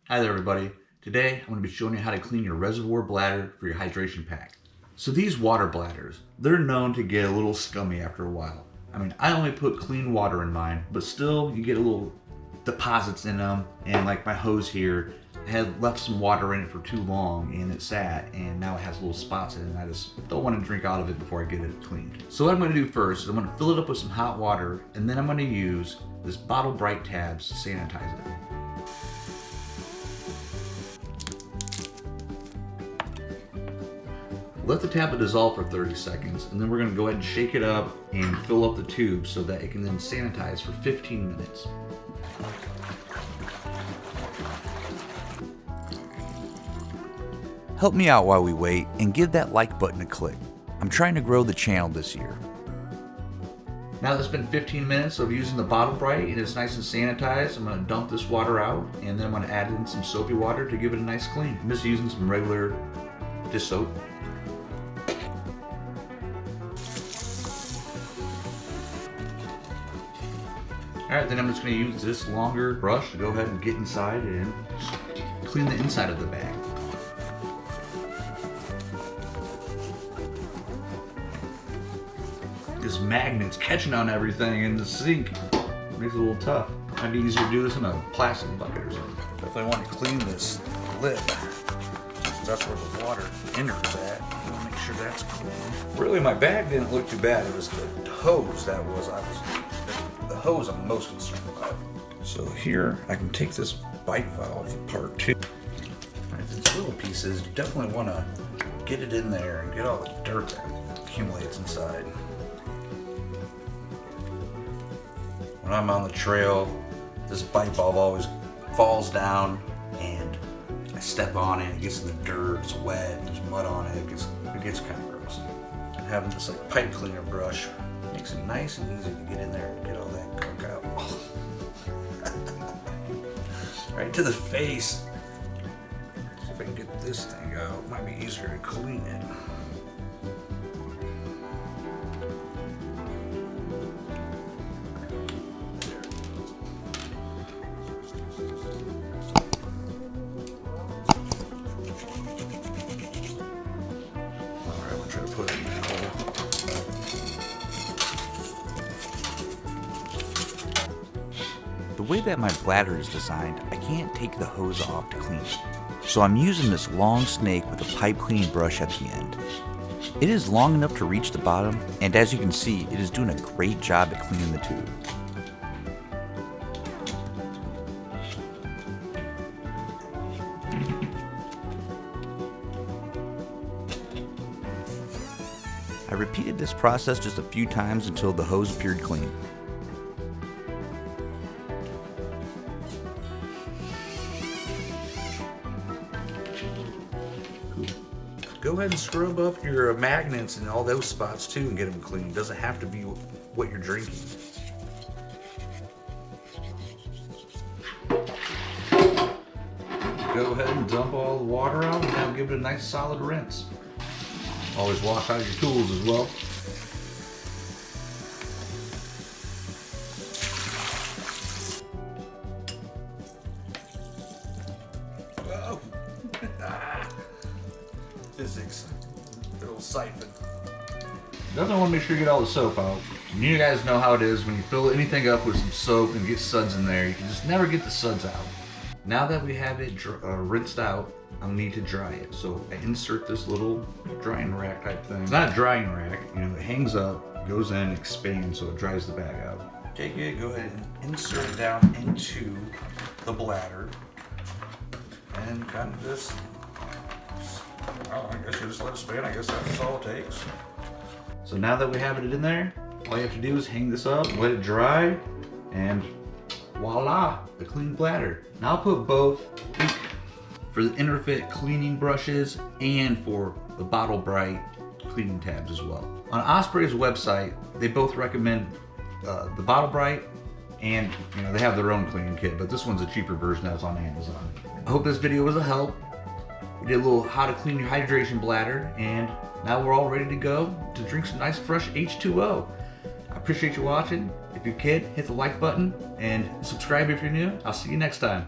Hi there everybody. Today I'm going to be showing you how to clean your reservoir bladder for your hydration pack. So these water bladders, they're known to get a little scummy after a while. I mean, I only put clean water in mine, but still you get a little deposits in them, and like my hose here had left some water in it for too long and it sat and now it has little spots in it and I just don't want to drink out of it before I get it cleaned. So what I'm going to do first is I'm going to fill it up with some hot water and then I'm going to use this Bottle Bright tabs to sanitize it. Let the tablet dissolve for 30 seconds, and then we're going to go ahead and shake it up and fill up the tube so that it can then sanitize for 15 minutes. Help me out while we wait and give that like button a click. I'm trying to grow the channel this year. Now that it's been 15 minutes of using the Bottle Bright and it's nice and sanitized, I'm going to dump this water out and then I'm going to add in some soapy water to give it a nice clean. I'm just using some regular dish soap. Alright, then I'm just going to use this longer brush to go ahead and get inside and clean the inside of the bag. This magnet's catching on everything in the sink. Makes it a little tough. Might be easier to do this in a plastic bucket or something. Definitely want to clean this lid. That's where the water enters at. I want to make sure that's clean. Really, my bag didn't look too bad. It was the hose the hose I'm most concerned about. So here, I can take this bite valve apart too. Right, these little pieces, you definitely want to get it in there and get all the dirt that accumulates inside. When I'm on the trail, this bite valve always falls down and I step on it, it gets in the dirt, it's wet, there's mud on it, it gets kind of gross. And having this like pipe cleaner brush makes it nice and easy to get in there and get all that gunk out. Right to the face. See if I can get this thing out. It might be easier to clean it. Put it in that hole. The way that my bladder is designed, I can't take the hose off to clean it. So I'm using this long snake with a pipe cleaning brush at the end. It is long enough to reach the bottom, and as you can see, it is doing a great job at cleaning the tube. I repeated this process just a few times until the hose appeared clean. Go ahead and scrub up your magnets and all those spots too and get them clean. It doesn't have to be what you're drinking. Go ahead and dump all the water out and now give it a nice solid rinse. Always wash out your tools as well. Oh. Physics. Little siphon. Definitely want to make sure you get all the soap out. You guys know how it is when you fill anything up with some soap and get suds in there. You can just never get the suds out. Now that we have it rinsed out, I'll need to dry it. So I insert this little drying rack type thing. It's not a drying rack, it hangs up, goes in, expands so it dries the bag out. Take it, go ahead and insert it down into the bladder. And kind of just, I guess you just let it spin. I guess that's all it takes. So now that we have it in there, all you have to do is hang this up, let it dry, and voila, a clean bladder. Now I'll put both for the InnerFit cleaning brushes and for the Bottle Bright cleaning tabs as well. On Osprey's website, they both recommend the Bottle Bright and they have their own cleaning kit, but this one's a cheaper version that's on Amazon. I hope this video was a help. We did a little how to clean your hydration bladder, and now we're all ready to go to drink some nice fresh H2O. I appreciate you watching. If you can, hit the like button and subscribe if you're new. I'll see you next time.